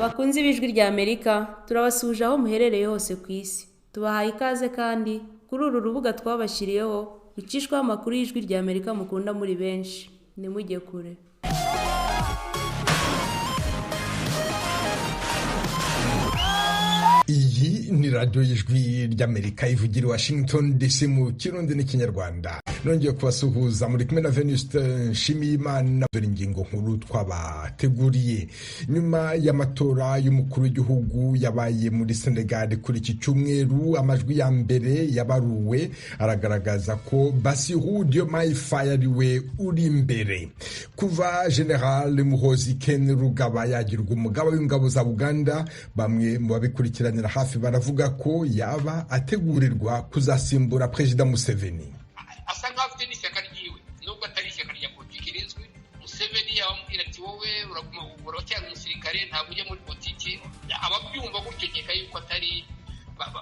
Bakunze ibijwi rya Amerika, turabasuhuje aho muherereye hose ku isi. Tubahaye ikaze kandi kuri uru rubuga twabashyiriyeho rucishwaho amakuru y'ijwi rya Amerika mukunda muri benshi. Nimujye kure. Iyi ni radiyo y'ijwi ry'Amerika ivugira i Washington DC mu Kirundi n'Ikinyarwanda. Nongeye kubasuhuza muri kumwe na Venuste Nshimiyimana. Dore ingingo nkuru twabateguriye. Nyuma y'amatora y'umukuru w'igihugu yabaye muri Senegal kuri iki cyumweru, amajwi ya mbere yabaruwe aragaragaza ko Bassirou Diomaye Faye ariwe uri imbere. Kuva General Muhoozi Kainerugaba yagirwa umugaba w'ingabo za Uganda, bamwe mu babikurikiranira hafi baravuga ko yaba ategurirwa kuzasimbura Perezida Museveni. Asa nkaho afite n'ishyaka ryiwe nubwo atari ishyaka rya politiki rizwi. Museveni yabamubwira ati wowe uracyari umusirikare ntabwo ujya muri politiki. Ababyumva gutyo nkeka yuko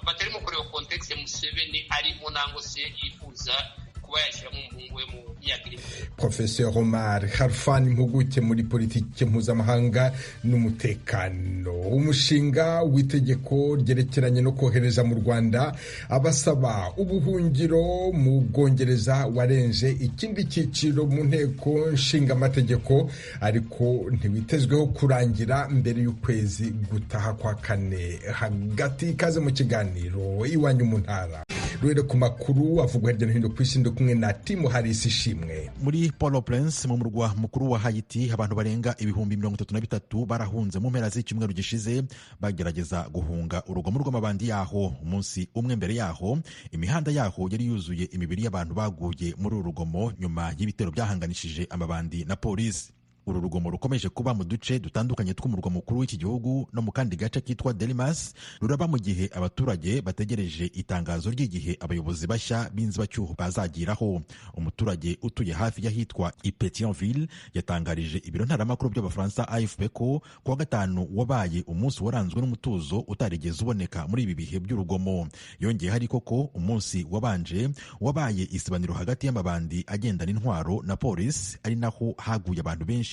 batarimo kureba kontekisi Museveni arimo nangwa se yifuza kuba yashyiramo umuhungu we mu myaka iri imbere. Professeur Omar Khalfan, impuguke muri politiki mpuzamahanga n'umutekano. Umushinga w'itegeko ryerekeranye no kohereza mu Rwanda abasaba ubuhungiro mu Bwongereza warenze ikindi cyiciro mu nteko nshinga amategeko, ariko ntiwitezweho kurangira mbere y'ukwezi gutaha kwa kane. Hagati ikaze mu kiganiro Iwanyu mu ntara. Rwere ku makuru avugwa hirya no hino ku isi, ndo kumwe na Tim Harris Ishimwe. Muri Port-au-Prince mu murwa mukuru wa Haiti, abantu barenga ibihumbi 33 barahunze mu mpera z'icyumweru gishize bagerageza guhunga urugomo rw'amabandi yaho. Umunsi umwe mbere yaho, imihanda yaho yari yuzuye imibiri y'abantu baguye muri uru rugomo nyuma y'ibitero byahanganishije amabandi na polisi. Uru rugomo rukomeje kuba mu duce dutandukanye tw'umurwa mukuru w'iki gihugu no mu kandi gace kitwa Delmas, ruraba mu gihe abaturage bategereje itangazo ry'igihe abayobozi bashya b'inzibacyuho bazagiraho. Umuturage utuye hafi y'ahitwa Pétionville yatangarije ibiro ntaramakuru by'abafaransa AFP ko kuwa gatanu wabaye umunsi waranzwe n'umutuzo utarigeze uboneka muri ibi bihe by'urugomo. Yongeye hari koko umunsi wabanje wabaye isibaniro hagati y'amabandi agendana intwaro na polisi, ari naho haguye abantu benshi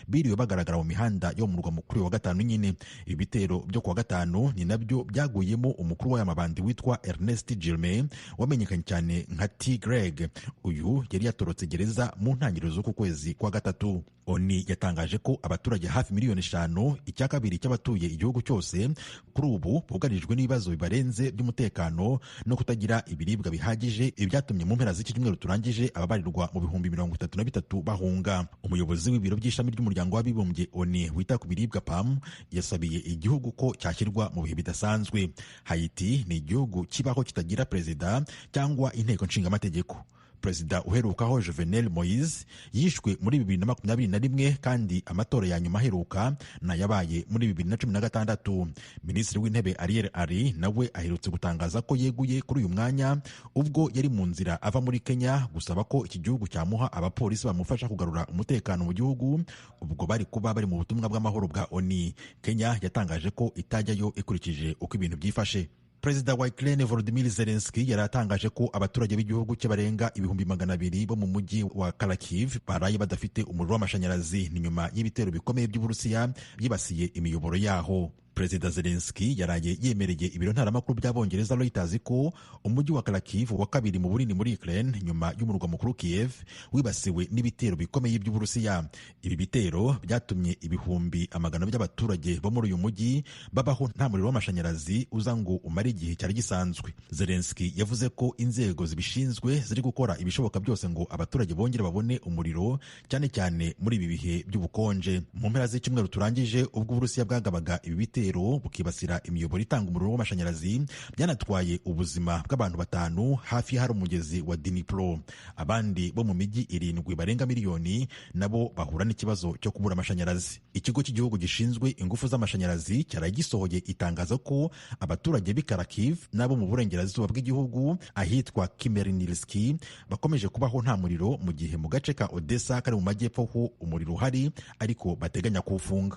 biriwe bagaragara mu mihanda yo mu murwa mukuru wa gatanu nyine. Ibitero byo kuwa gatanu ni nabyo byaguyemo umukuru w'amabandi witwa Ernest Girme wamenyekanye cyane nka T Greg. Uyu yari yatorotse gereza mu ntangiriro z'uku kwezi kwa gatatu. ONU yatangaje ko abaturage hafi miliyoni 5, icya kabiri cy'abatuye igihugu cyose, kuri ubu bugarijwe n'ibibazo bibarenze by'umutekano no kutagira ibiribwa bihagije, ibyatumye mu mpera z'iki cyumweru turangije ababarirwa mu bihumbi 33 bahunga. Umuyobozi w'ibiro by'ishami ry'umuryango w'abibumbye ONU wita ku biribwa PAM yasabiye igihugu ko cyashyirwa mu bihe bidasanzwe. Haiti ni igihugu kibaho kitagira perezida cyangwa inteko nshingamategeko. Perezida uherukaho Jovenel Moise yishwe muri 2021 kandi amatora ya nyuma aheruka na yabaye muri 2016. Minisitiri w'intebe Ariel Henry nawe aherutse gutangaza ko yeguye kuri uyu mwanya ubwo yari mu nzira ava muri Kenya gusaba ko iki gihugu cyamuha abapolisi bamufasha kugarura umutekano mu gihugu ubwo bari kuba bari mu butumwa bw'amahoro bwa ONU. Kenya yatangaje ko itajyayo ikurikije uko ibintu byifashe. Perezida wa Ukraine Volodymyr Zelensky yari atangaje ko abaturage b'igihugu cye barenga ibihumbi 200 bo mu mujyi wa Kharkiv baraye badafite umuriro w'amashanyarazi ni nyuma y'ibitero bikomeye by'Uburusiya byibasiye imiyoboro yaho. Perezida Zelensky yaraye yemereye ibiro ntaramakuru by'Abongereza Reuters ko umujyi wa Kharkiv wa kabiri mu bunini muri Ukraine nyuma y'umurwa mukuru Kiev wibasiwe n'ibitero bikomeye by'Uburusiya. Ibi bitero byatumye ibihumbi amagana by'abaturage bo muri uyu mujyi babaho nta muriro w'amashanyarazi uza ngo umare igihe cyari gisanzwe. Zelensky yavuze ko inzego zibishinzwe ziri gukora ibishoboka byose ngo abaturage bongere babone umuriro, cyane cyane muri ibi bihe by'ubukonje. Mu mpera z'icyumweru turangije ubwo Uburusiya bwagabaga ibi bitero bukibasira imiyoboro itanga umuriro w'amashanyarazi, byanatwaye ubuzima bw'abantu 5 hafi hari umugezi wa Dnipro. Abandi bo mu mijyi 7 barenga miliyoni nabo bahura n'ikibazo cyo kubura amashanyarazi. Ikigo cy'igihugu gishinzwe ingufu z'amashanyarazi cyaraye gisohoye itangazo ko abaturage b'i Kharkiv nabo mu burengerazuba bw'igihugu ahitwa Khmelnytskyi bakomeje kubaho nta muriro, mu gihe mu gace ka Odessa kari mu majyepfo ho umuriro uhari ariko bateganya kuwufunga.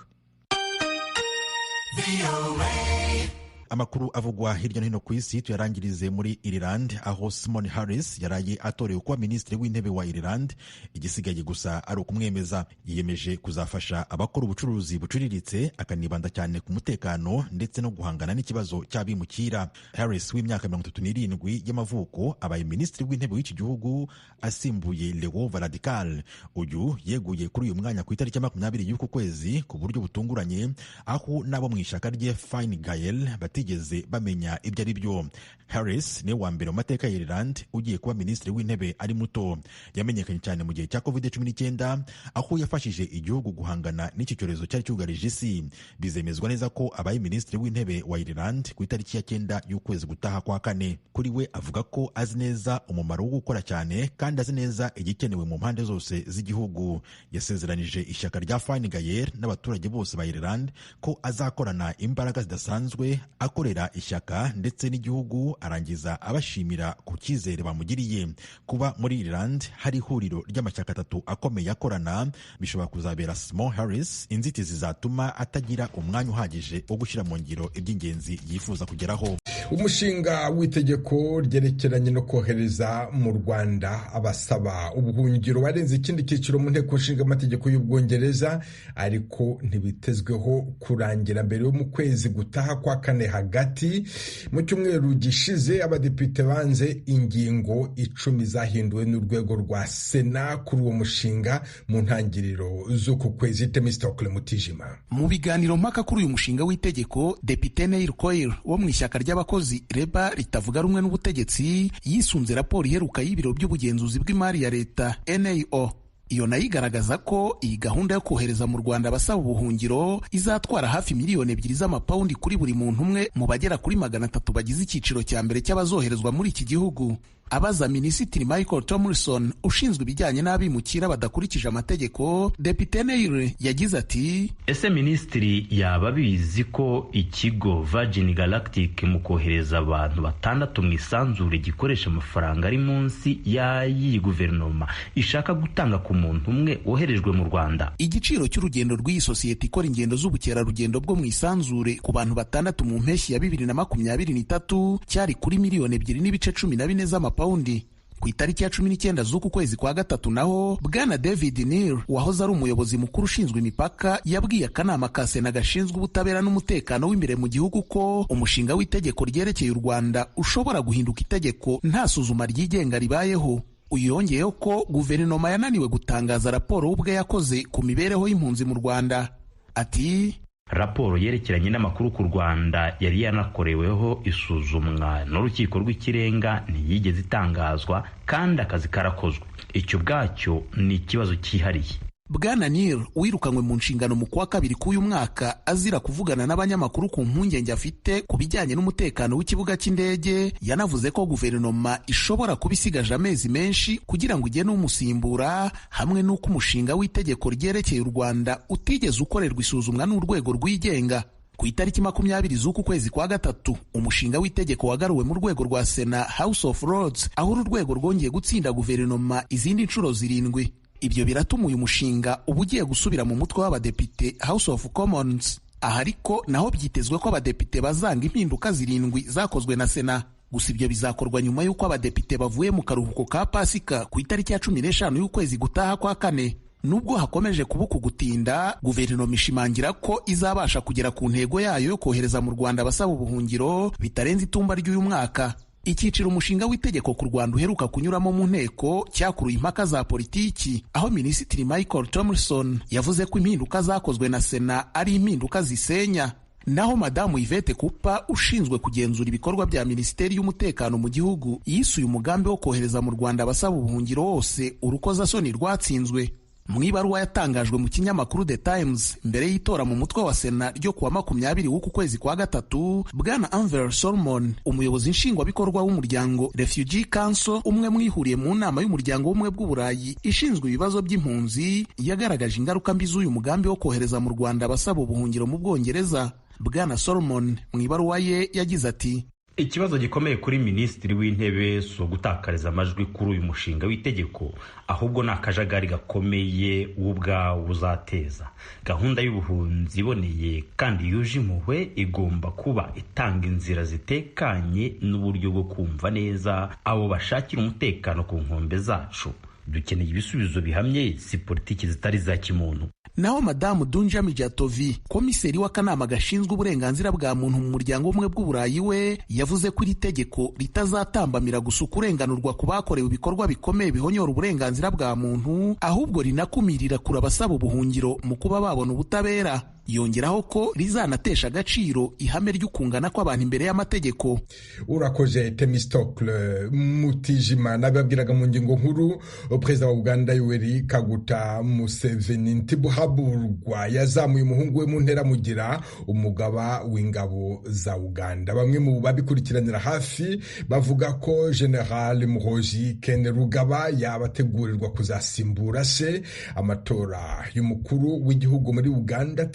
Amakuru avugwa hirya no hino ku isi tuyarangirize muri Ireland, aho Simon Harris yaraye atorewe kuba minisitiri w'intebe wa Ireland. Igisigaye gusa ari ukumwemeza. Yiyemeje kuzafasha abakora ubucuruzi buciriritse, akanibanda cyane ku mutekano ndetse no guhangana n'ikibazo cy'abimukira. Harris w'imyaka 37 y'amavuko abaye minisitiri w'intebe w'iki gihugu asimbuye Leo Varadkar. Uyu yeguye kuri uyu mwanya ku itariki 20 y'uku kwezi ku buryo butunguranye, aho nabo mu ishyaka rye Fine Gael batigeze bamenya ibyo ari byo. Harris ni wa mbere mu mateka ya Ireland ugiye kuba minisitiri w'intebe ari muto. Yamenyekanye cyane mu gihe cya COVID-19, aho yafashije igihugu guhangana n'iki cyorezo cyari cyugarije isi. Bizemezwa neza ko abaye minisitiri w'intebe wa Ireland ku itariki ya 9 y'ukwezi gutaha kwa kane. Kuri we avuga ko azi neza umumaro wo gukora cyane kandi azi neza igikenewe mu mpande zose z'igihugu. Yasezeranije ishyaka rya Fine Gael n'abaturage bose ba Ireland ko azakorana imbaraga zidasanzwe akorera ishyaka ndetse n'igihugu. Arangiza abashimira ku cyizere bamugiriye. Kuba muri Ireland hari ihuriro ry'amashyaka 3 akomeye akorana bishobora kuzabera Simon Harris inzitizi zatuma atagira umwanya uhagije wo gushyira mu ngiro iby'ingenzi yifuza kugeraho. Umushinga w'itegeko ryerekeranye no kohereza mu Rwanda abasaba ubuhungiro warenze ikindi cyiciro mu nteko nshinga amategeko y'Ubwongereza, ariko ntibitezweho kurangira mbere yo mu kwezi gutaha kwa kane. Hagati mu cyumweru gishize abadepite banze ingingo 10 zahinduwe n'urwego rwa Sena kuri uwo mushinga mu ntangiriro z'uku kwezi. Temistokle Mutijima. Mu biganiro mpaka kuri uyu mushinga w'itegeko, Depite Neil Coyle wo mu ishyaka ry'abakozi Leba ritavuga rumwe n'ubutegetsi yisunze raporo iheruka y'ibiro by'ubugenzuzi bw'imari ya leta NAO. Iyo nayo igaragaza ko iyi gahunda yo kohereza mu Rwanda abasaba ubuhungiro izatwara hafi miliyoni 2 z'amapawundi kuri buri muntu umwe mu bagera kuri 300 bagize icyiciro cya mbere cy'abazoherezwa muri iki gihugu. Abaza Minisitiri Michael Tomlinson ushinzwe ibijyanye n'abimukira badakurikije amategeko, Depite Neil yagize ati: ese Minisitiri yaba bizi ko ikigo Virgin Galactic mu kohereza abantu 6 mu isanzure gikoresha amafaranga ari munsi y'ayi guverinoma ishaka gutanga ku muntu umwe woherejwe mu Rwanda? Igiciro cy'urugendo rw'iyi sosiyete ikora ingendo z'ubukerarugendo bwo mu isanzure ku bantu 6 mu mpeshyi ya 2023 cyari kuri miliyoni 2.14 z'amapawundi. Ku itariki ya 19 z'uku kwezi kwa gatatu naho Bwana David Neal wahoze ari umuyobozi mukuru ushinzwe imipaka yabwiye akanama ka Sena gashinzwe ubutabera n'umutekano w'imbere mu gihugu ko umushinga w'itegeko ryerekeye u Rwanda ushobora guhinduka itegeko nta suzuma ryigenga ribayeho. Uyu yongeyeho ko guverinoma yananiwe gutangaza raporo ubwe yakoze ku mibereho y'impunzi mu Rwanda. Ati: raporo yerekeranye n'amakuru ku Rwanda yari yanakoreweho isuzumwa n'urukiko rw'ikirenga ntiyigeze itangazwa kandi akazi karakozwe. Icyo bwacyo ni ikibazo cyihariye. Bwana Neal wirukanywe mu nshingano mu kwa kabiri k'uyu mwaka azira kuvugana n'abanyamakuru ku mpungenge afite ku bijyanye n'umutekano w'ikibuga cy'indege, yanavuze ko guverinoma ishobora kuba isigaje amezi menshi kugira ngo ugene umusimbura, hamwe n'uko umushinga w'itegeko ryerekeye u Rwanda utigeze ukorerwa isuzumwa n'urwego rwigenga. Ku itariki 20 z'uku kwezi kwa gatatu umushinga w'itegeko wagaruwe mu rwego rwa Sena House of Lords, aho uru rwego rwongeye gutsinda guverinoma izindi nshuro 7. Ibyo biratuma uyu mushinga uba ugiye gusubira mu mutwe w'abadepite House of Commons. Aha ariko naho byitezwe ko abadepite bazanga impinduka 7 zakozwe na Sena. Gusa ibyo bizakorwa nyuma y'uko abadepite bavuye mu karuhuko ka Pasika ku itariki ya 15 y'ukwezi gutaha kwa kane. Nubwo hakomeje kubuka gutinda, guverinoma ishimangira ko izabasha kugera ku ntego yayo yo kohereza mu Rwanda abasaba ubuhungiro bitarenze itumba ry'uyu mwaka. Icyiciro umushinga w'itegeko ku Rwanda uheruka kunyuramo mu nteko cyakuruye impaka za politiki, aho Minisitiri Michael Tomlinson yavuze ko impinduka zakozwe na Sena ari impinduka zisenya. Naho Madamu Yvette Cooper ushinzwe kugenzura ibikorwa bya Minisiteri y'Umutekano mu gihugu yisuye umugambi wo kohereza mu Rwanda abasaba ubuhungiro wose urukozasoni rwatsinzwe. Mu ibaruwa yatangajwe mu kinyamakuru The Times mbere y'itora mu mutwe wa Sena ryo kuwa 20 w'uku kwezi kwa gatatu, Bwana Anver Solomon umuyobozi nshingwabikorwa w'umuryango Refugee Council umwe mwihuriye mu nama y'umuryango w'ubumwe bw'Uburayi ishinzwe ibibazo by'impunzi yagaragaje ingaruka mbi z'uyu mugambi wo kohereza mu Rwanda abasaba ubuhungiro mu Bwongereza. Bwana Solomon mu ibaruwa ye yagize ati: Ikibazo gikomeye kuri minisitiri w'intebe si ugutakariza amajwi kuri uyu mushinga w'itegeko, ahubwo ni akajagari gakomeye ubwawo uzateza. Gahunda y'ubuhunzi iboneye kandi yuje impuhwe igomba kuba itanga inzira zitekanye n'uburyo bwo kumva neza abo bashakira umutekano ku nkombe zacu. Dukeneye ibisubizo bihamye, si politiki zitari za kimuntu. Naho Madamu Dunja Mijatovi, komiseri w'akanama gashinzwe uburenganzira bwa muntu mu muryango w'ubumwe bw'Uburayi, we yavuze ko iri tegeko ritazatambamira gusa ukurenganurwa ku bakorewe ibikorwa bikomeye bihonyora uburenganzira bwa muntu, ahubwo rinakumirira kure abasaba ubuhungiro mu kuba babona ubutabera. Yongeraho ko rizanatesha agaciro ihame ry'ukungana kw'abantu imbere y'amategeko. Urakoze Temistocle Mutijima. Nababwiraga mu ngingo nkuru, Perezida wa Uganda Yoweri Kaguta Museveni Ntibuhaburwa yazamuye umuhungu we mu ntera mugira umugaba w'ingabo za Uganda. Bamwe mu babikurikiranira hafi bavuga ko General Muhoozi Kainerugaba yabategurirwa kuzasimbura se. Amatora y'umukuru w'igihugu muri Uganda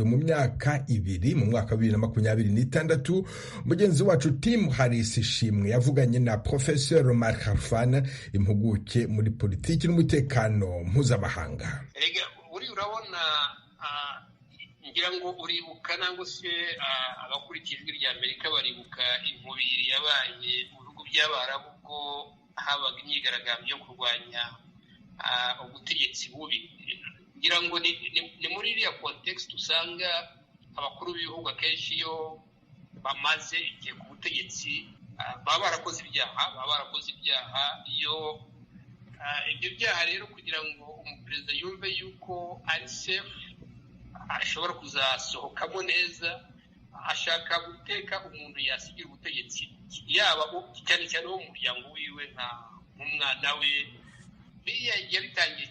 mu myaka ibiri, mu mwaka wa 2026. Mugenzi wacu Tim Harris Ishimwe yavuganye na Professor Mark Harfan, impuguke muri politiki n'umutekano mpuzamahanga. Uri urabona, ngira ngo uribuka nangwa se abakurikije ijwi rya Amerika baribuka inkubiri yabaye mu bihugu by'Abarabu ubwo habaga imyigaragambyo yo kurwanya ubutegetsi bubi. Ngira ngo ni muri iriya context usanga abakuru b'ibihugu akenshi iyo bamaze igihe ku butegetsi baba barakoze ibyaha. Iyo ibyo byaha rero kugira ngo umuperezida yumve yuko ari safe, ashobora kuzasohokamo neza, ashaka guteka umuntu yasigira ubutegetsi, yaba cyane cyane wo mu muryango wiwe nk'umwana we. Yabitangiye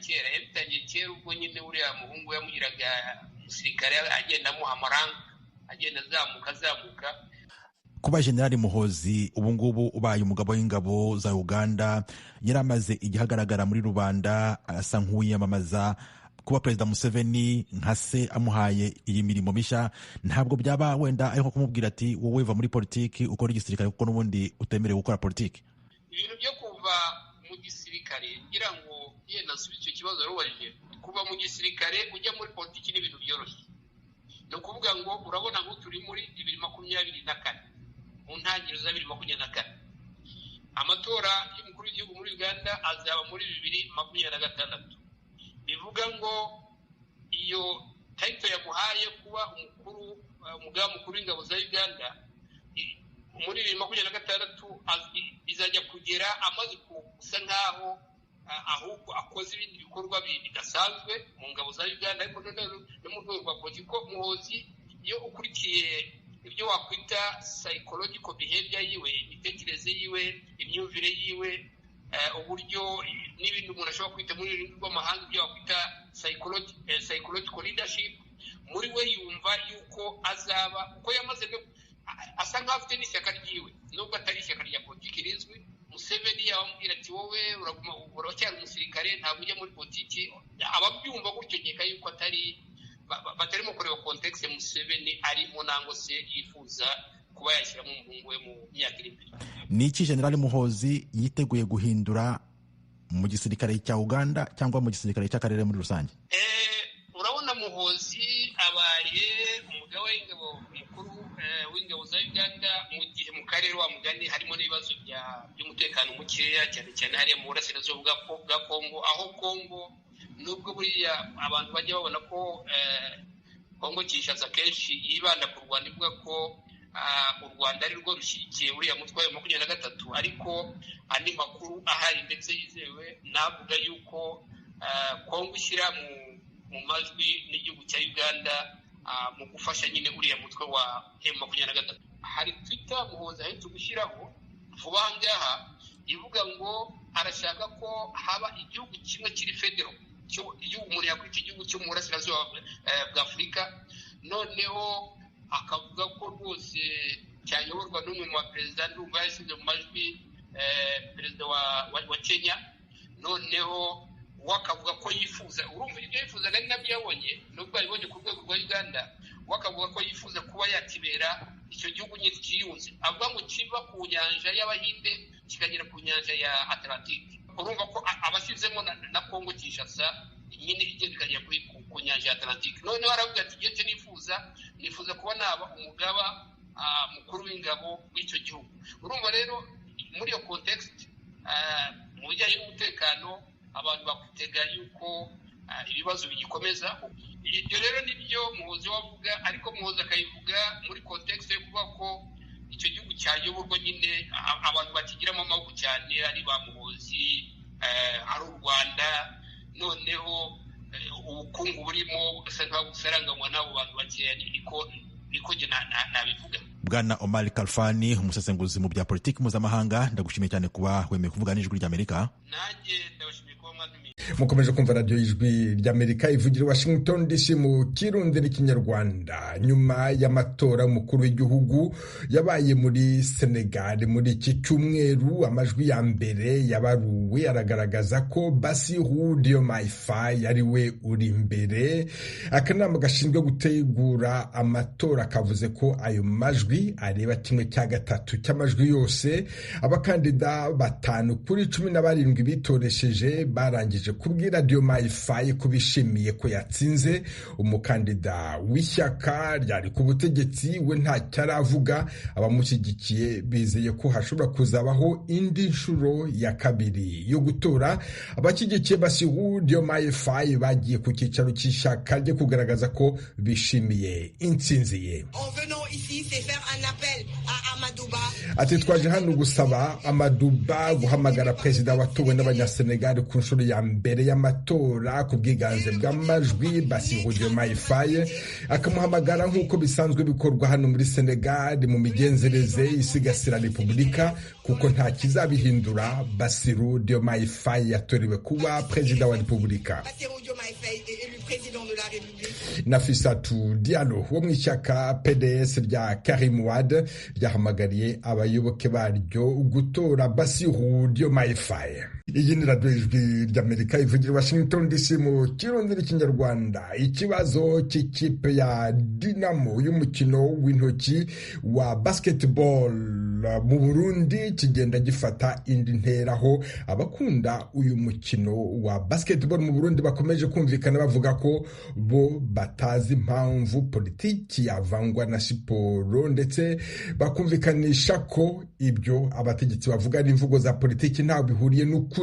kera ubwo nyine uriya muhungu yamugiraga umusirikare agenda amuha amaranga, agenda azamuka. Kuba General Muhoozi ubu ngubu ubaye umugabo w'ingabo za Uganda, yari amaze igihe agaragara muri rubanda asa nk'uwiyamamaza. Kuba Perezida Museveni nka se amuhaye iyi mirimo mishya, ntabwo byaba wenda ariko kumubwira ati wowe va muri politiki ukora igisirikare kuko n'ubundi utemerewe gukora politiki? Ibintu byo kuva mu gisirikare, ngira ngo yenda asubiza icyo kibazo yarubajije. Kuva mu gisirikare ujya muri politiki ni ibintu byoroshye. Ni ukuvuga ngo urabona ngo turi muri 2024, mu ntangiriro za 2024. Amatora y'umukuru w'igihugu muri Uganda azaba muri 2026. Bivuga ngo iyo title yamuhaye kuba umugaba mukuru w'ingabo za Uganda muri 2026 bizajya kugera amaze gusa nkaho ahubwo akoze ibindi bikorwa bidasanzwe mu ngabo za Uganda. Ariko no mu rwego rwa politiko, Muhoozi iyo ukurikiye ibyo wakwita psychological behavior yiwe, imitekerereze yiwe, imyumvire yiwe, uburyo n'ibindi umuntu ashobora kwita muri rurimi rw'amahanga ibyo wakwita psychological leadership, muri we yumva yuko azaba uko yamaze asa nk'aho afite n'ishyaka ryiwe, nubwo atari ishyaka rya politiki rizwi. Museveni yamubwira ati wowe uracyari umusirikare, ntabwo ujya muri politiki. Ababyumva gutyo nkeka yuko batarimo kureba context Museveni arimo nangwa se yifuza kuba yashyiramo umuhungu we mu myaka iri imbere. Ni iki General Muhoozi yiteguye guhindura mu gisirikare cya Uganda cyangwa mu gisirikare cy'akarere muri rusange? Urabona Muhoozi abaye umugaba w'ingabo mukuru w'ingabo za Uganda mu gihe mu karere wa mugani harimo n'ibibazo by'umutekano mukeya, cyane cyane hariya mu burasirazuba bwa Kongo, aho Kongo nubwo buriya abantu bajya babona ko Kongo Kinshasa kenshi yibanda ku Rwanda, ivuga ko u Rwanda ari rwo rushyigikiye uriya mutwe wa 23, ariko andi makuru ahari ndetse yizewe navuga yuko Kongo ishyira mu majwi n'igihugu cya Uganda mu gufasha nyine uriya mutwe wa M23. Hari Twitter Muhoozi ahetse gushyiraho vuba ngaha ivuga ngo arashaka ko haba igihugu kimwe kiri federal, umuntu yakwita igihugu cyo mu burasirazuba bwa Afurika, noneho akavuga ko rwose cyayoborwa n'umwe mu baperezida ndumva yashyize mu majwi perezida wa Kenya, noneho wakavuga ko yifuza, urumva ibyo yifuza nari nabyo yabonye nubwo abibonye ku rwego rwa Uganda, wakavuga ko yifuza kuba yakibera icyo gihugu nyine cyiyunze, avuga ngo kiva ku nyanja y'Abahinde kikagera ku nyanja ya Atlantique. Urumva ko abashyizemo na Kongo Kinshasa nyine igenda ikagera ku nyanja ya Atlantique. Noneho aravuga ati igihe nifuza kuba naba umugaba mukuru w'ingabo w'icyo gihugu. Urumva rero muri iyo context mu bijyanye n'umutekano abantu bakwitega yuko ibibazo bigikomeza. Ibyo rero nibyo Muhoozi wavuga, ariko Muhoozi akayivuga muri context yo kuvuga ko icyo gihugu cyayoborwa nyine abantu bakigiramo amaboko cyane, ari ba Muhoozi, ari u Rwanda, noneho ubukungu burimo ugasa nkaho busaranganywa n'abo bantu bakeya. Niko njye nabivuga. Bwana Omar Kalfani, umusesenguzi mu bya politiki mpuzamahanga, ndagushimiye cyane kuba wemeye kuvuga n'ijwi ry'Amerika. Nanjye ndabashimiye kuba mwadumiye. Mukomeje kumva radiyo y'ijwi ry'Amerika ivugira Washington DC mu Kirundi n'Ikinyarwanda. Nyuma y'amatora umukuru w'igihugu yabaye muri Senegal muri iki cyumweru, amajwi ya mbere yabaruwe aragaragaza ko Bassirou Diomaye Faye ari we uri imbere. Akanama gashinzwe gutegura amatora kavuze ko ayo majwi areba 1/3 cy'amajwi yose. Abakandida 5 kuri 17 bitoresheje barangije kubwira Diomaye Faye ko bishimiye ko yatsinze. Umukandida w'ishyaka ryari ku butegetsi we ntacyo aravuga. Abamushyigikiye bizeye ko hashobora kuzabaho indi nshuro ya kabiri yo gutora. Abashyigikiye Bassirou Diomaye Faye bagiye ku cyicaro cy'ishyaka rye kugaragaza ko bishimiye intsinzi ye. Ati twaje hano gusaba Amadouba guhamagara perezida watowe n'Abanyasenegal ku nshuro ya mbere y'amatora ku bwiganze bw'amajwi. Bassirou Diomaye Faye akamuhamagara nk'uko bisanzwe bikorwa hano muri Senegal mu migenzereze isigasira repubulika, kuko nta kizabihindura. Bassirou Diomaye Faye yatorewe kuba perezida wa repubulika. Nafissatou Diallo wo mu ishyaka PDS rya Karim Wade ryahamagariye abayoboke baryo gutora Bassirou Diomaye Faye. Iyi ni radiyo y'ijwi ry'Amerika ivugira Washington DC mu Kirundi n'Ikinyarwanda. Ikibazo cy'ikipe ya Dinamo y'umukino w'intoki wa basketball mu Burundi kigenda gifata indi ntera, aho abakunda uyu mukino wa basketball mu Burundi bakomeje kumvikana bavuga ko bo batazi impamvu politiki yavangwa na siporo, ndetse bakumvikanisha ko ibyo abategetsi bavuga ari imvugo za politiki ntaho bihuriye n'ukuri.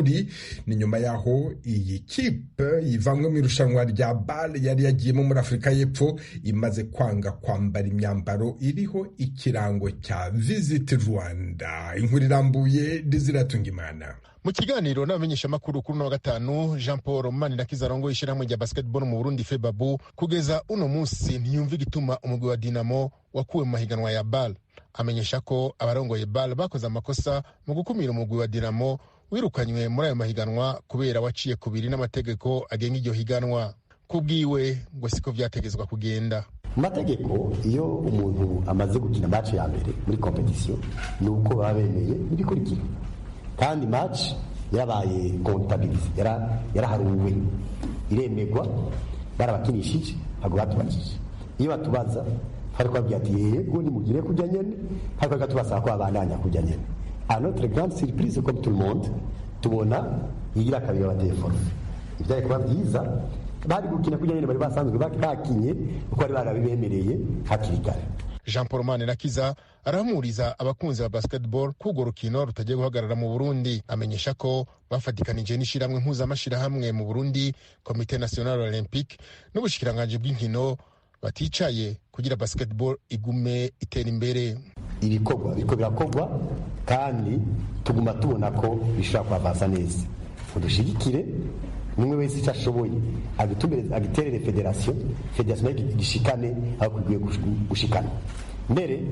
Ni nyuma yaho iyi kipe yivanywe mu irushanwa rya BAL yari yagiyemo muri Afurika y'Epfo imaze kwanga kwambara imyambaro iriho ikirango cya Visit Rwanda. Inkuru irambuye Desiratungimana. Mu kiganiro n'abamenyeshamakuru kuri wa gatanu, Jean Paul Manirakiza arongoye ishyirahamwe rya basketball mu Burundi FEBABU, kugeza uno munsi ntiyumva igituma umugwi wa Dinamo wakuwe mu mahiganwa ya BAL. Amenyesha ko abarongoye BAL bakoze amakosa mu gukumira umugwi wa Dinamo wirukanywe muri ayo mahiganwa kubera waciye kubiri n'amategeko agenga iryo higanwa. Kubwiwe ngo siko vyategezwa kugenda. Mategeko iyo umuntu amaze gukina match ya mbere muri competition nuko babemeye ibikurikira, kandi match yarabaye comptabilize, yaraharuwe, iremegwa, barabakinishije ntabwo batubajije. Iyo batubaza hari kwabwira ati yego ni mugire kujya nyene, hari kwatubasaba ko abandanya kujya nyene. À notre grande surprise, comme tout le monde, tubona yigira kabiri wa telefone. Ibyo kuba byiza bari gukina kujya nyene, bari basanzwe bakinye uko bari barabibemereye hakiri kare. Jean Paul Manirakiza arahamuriza abakunzi ba basketball kugo rukino rutagiye guhagarara mu Burundi. Amenyesha ko bafatikanije n'ishiramwe mpuzamashirahamwe mu Burundi, Comité National Olympique n'ubushikiranganje bw'inkino baticaye kugira basketball igume itera imbere. Ibikorwa birakogwa kandi tuguma tubona ko bishobora kubavansa neza. Udushigikire nimwe wese icyo ashoboye agiterere federation igishikane aho kugiye gushikana. Mbere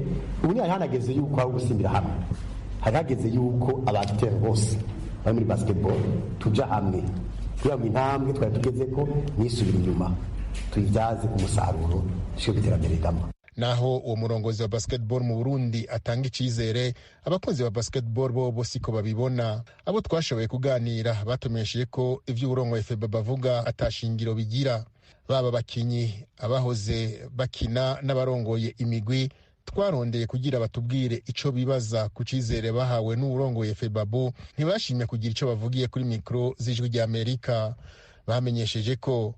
ubu hanageze yuko aho gusimbira hamwe, hageze yuko abatera bose bari muri basketball tuja hamwe kugira ngo intambwe twari tugeze ko nisubira inyuma tuyibyaze umusaruro cyo biterambere gama. Naho uwo murongozi wa basketball mu Burundi atanga icizere, abakunzi ba basketball bo siko babibona. Abo twashoboye kuganira batumeshye ko ivyo uburongo FEBA bavuga atashingiro bigira. Baba bakinyi, abahoze bakina n'abarongoye imigwi twarondeye kugira batubwire ico bibaza ku cizere bahawe n'uwurongoye Febabu ntibashimye kugira ico bavugiye kuri mikro z'ijwi rya Amerika. Bamenyesheje ko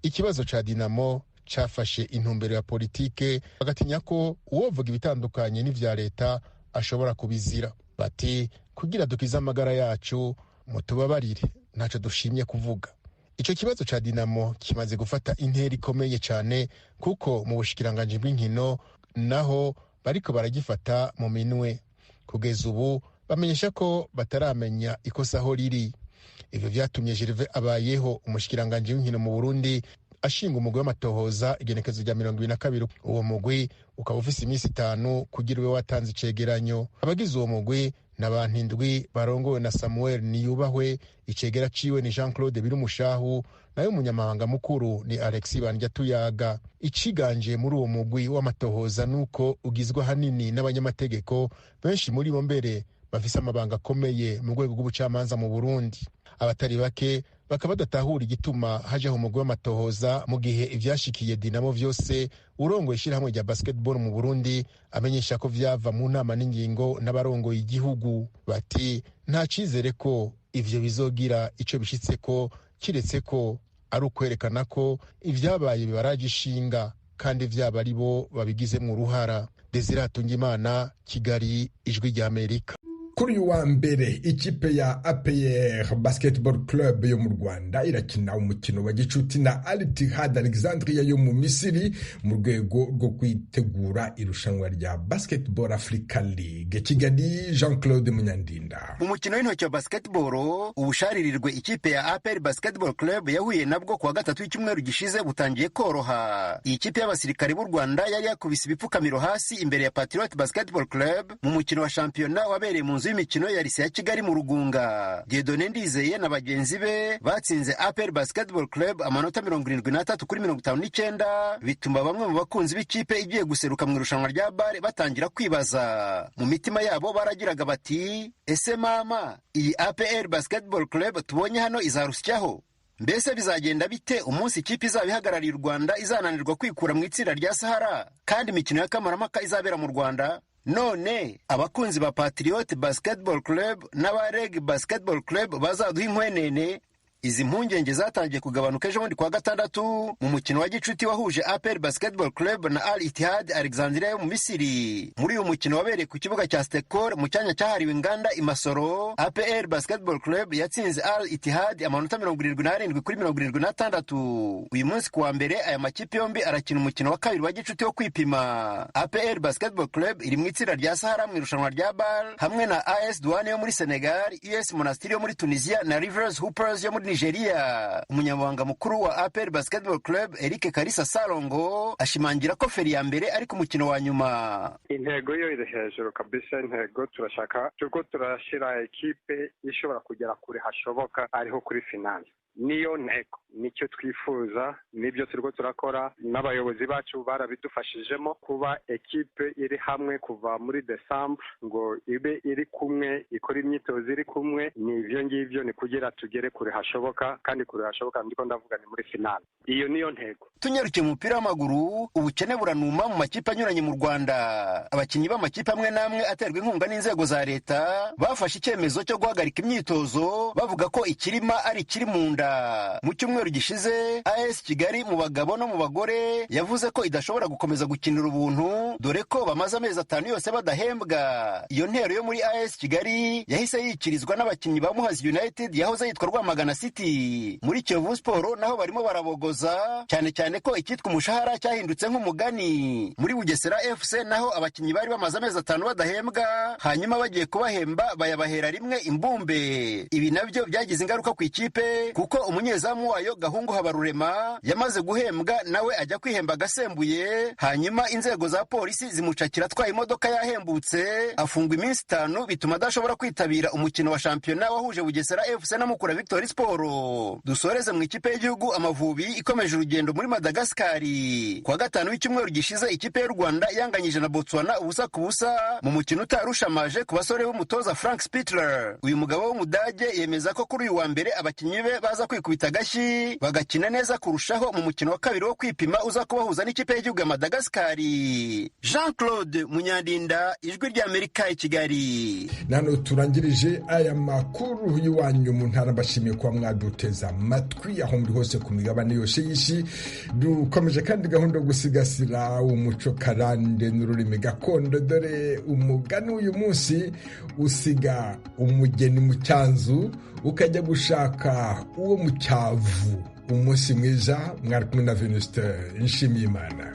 ikibazo ca Dinamo cafashe intumbero ya politike, bagatinya ko uwovuga ibitandukanye n'ivya leta ashobora kubizira. Bati kugira dukize amagara yacu mutubabarire, ntaco dushimye kuvuga. Ico kibazo ca Dinamo kimaze gufata intera ikomeye cane, kuko mu bushikiranganji bw'inkino naho bariko baragifata mu minwe. Kugeza ubu bamenyesha ko bataramenya ikosa aho riri. Ivyo vyatumye Gervais Abayeho, umushikiranganji w'inkino mu Burundi, ashinga umugwi w'amatohoza igenekezo rya 22. Uwo mugwi ukaba ufise iminsi 5 kugira ube watanze icegeranyo. Abagize uwo mugwi n'abantu 7 barongowe na Samuel Niyubahwe, icegera ciwe ni Jean-Claude Birumushahu, nayo umunyamabanga mukuru ni Alexis Bandyatuyaga. Iciganje muri uwo mugwi w'amatohoza nuko ugizwe hanini n'abanyamategeko, benshi muri bo mbere bafise amabanga akomeye mu rwego rw'ubucamanza mu Burundi. Abatari bake bakaba badatahura igituma hajeho umugwi w'amatohoza mu gihe ivyashikiye Dinamo vyose urongoye ishirahamwe rya basketball mu Burundi amenyesha ko vyava mu nama n'ingingo n'abarongoye igihugu. Bati nta cizere ko ivyo bizogira ico bishitseko, kiretse ko ari ukwerekana ko ivyabaye bibaraje ishinga kandi vyaba ari bo babigizemwo uruhara. Desire Hatungimana, Kigali, Ijwi rya Amerika. Kuri uyu wa mbere ikipe ya APR Basketball Club yo mu Rwanda irakina umukino wa gicuti na Al Ittihad Alexandria yo mu Misiri mu rwego rwo kwitegura irushanwa rya Basketball Africa League. Kigali, Jean-Claude Munyandinda. Umukino w'intoki wa basketball ubusharirirwe ikipe ya APR Basketball Club yahuye nabwo kuwa gatatu w'icyumweru gishize butangiye koroha. Iyi kipe y'abasirikare b'u Rwanda yari yakubise ibipfukamiro hasi imbere ya Patriot Basketball Club mu mukino wa shampiyona wabereye mu nzu y'imikino ya Lycée ya Kigali mu Rugunga. Dieudonné Ndizeye na bagenzi be batsinze APR Basketball Club amanota 73 kuri 59, bituma bamwe mu bakunzi b'ikipe igiye guseruka mu irushanwa rya BAL batangira kwibaza. Mu mitima yabo baragiraga bati, ese mama, iyi APR Basketball Club tubonye hano izarusyaho? Mbese bizagenda bite umunsi ikipe izaba ihagarariye u Rwanda izananirwa kwikura mu itsinda rya Sahara kandi imikino ya kamarampaka izabera mu Rwanda? None abakunzi ba Patriot Basketball Club n'abareg Basketball Club bazaduha inkwenene? Izi mpungenge zatangiye kugabanuka ejo bundi kuwa gatandatu mu mukino wa gicuti wahuje APR Basketball Club na Al Ittihad Alexandria yo mu Misiri. Muri uyu mukino wabereye ku kibuga cya Stekor mu cyanya cyahariwe inganda i Masoro, APR Basketball Club yatsinze Al Ittihad amanota 77 kuri 76. Uyu munsi kuwa mbere aya makipe yombi arakina umukino wa kabiri wa gicuti wo kwipima. APR Basketball Club iri mu itsinda rya Sahara mu irushanwa rya BAL hamwe na AS Douane yo muri Senegal, US Monastir yo muri Tunisia na Rivers Hoopers yo muri Nigeria. Umunyamabanga mukuru wa APR Basketball Club Eric Karisa Salongo ashimangira ko feri ya mbere ari ku mukino wa nyuma. Intego yo iri hejuru kabisa, intego turashaka turashira ekipe ishobora kugera kure hashoboka ariho kuri finale. Niyo ntego, nicyo twifuza, nibyo turiko turakora, n'abayobozi bacu barabidufashijemo kuba ekipe iri hamwe kuva muri December ngo ibe iri kumwe, ikora imyitozo iri kumwe. Nivyo ngivyo ni kugira tugere kure hashoboka, kandi kure hashoboka ndiko ndavuga ni muri finale. Iyo niyo ntego. Tunyarukiye mu mupira w'amaguru, ubukene buranuma mu makipe anyuranye mu Rwanda. Abakinnyi b'amakipe amwe n'amwe aterwa inkunga n'inzego za leta bafashe icyemezo cyo guhagarika imyitozo bavuga ko ikirima ari ikiri mu nda. Mu cyumweru gishize AS Kigali mu bagabo no mu bagore yavuze ko idashobora gukomeza gukinira ubuntu dore ko bamaze amezi 5 yose badahembwa. Iyo ntero yo muri AS Kigali yahise yikirizwa n'abakinnyi ba Muhazi United yahoze yitwa Rwamagana City. Muri Kiyovu Sport naho barimo barabogoza cyane cyane ko ikitwa umushahara cyahindutse nk'umugani. Muri Bugesera FC naho abakinnyi bari bamaze amezi 5 badahembwa, hanyuma bagiye kubahemba bayabahera rimwe imbumbe. Ibi nabyo byagize ingaruka ku ikipe kuko umunyezamu wayo Gahungu Habarurema yamaze guhembwa nawe ajya kwihemba agasembuye, hanyuma inzego za polisi zimucakira atwaye imodoka yahembutse, afungwa iminsi 5 bituma adashobora kwitabira umukino wa shampiyona wahuje Bugesera FC na Mukura Victory Sport. Dusoreze mu ikipe y'igihugu Amavubi ikomeje urugendo muri Madagascar. Kuwa gatanu w'icyumweru gishize ikipe y'u Rwanda yanganyije na Botswana ubusa ku busa mu mukino utarushamaje ku basore b'umutoza Frank Spittler. Uyu mugabo w'Umudage yemeza ko kuri uyu wa mbere abakinnyi be baza kwikubita agashyi bagakina neza kurushaho mu mukino wa kabiri wo kwipima uza kubahuza n'ikipe y'igihugu ya Madagasikari. Jean Claude Munyandinda, Ijwi ry'Amerika i Kigali. Nano turangirije aya makuru y'iwanyu mu ntara, mbashimiye kuba mwaduteza amatwi aho muri hose ku migabane yose y'isi. Dukomeje kandi gahunda yo gusigasira umuco karande n'ururimi gakondo, dore umugani uyu munsi usiga umugeni mu cyanzu ukajya gushaka uwo mu cyavu. Umunsi mwiza, mwari kumwe na Venuste Nshimiyimana.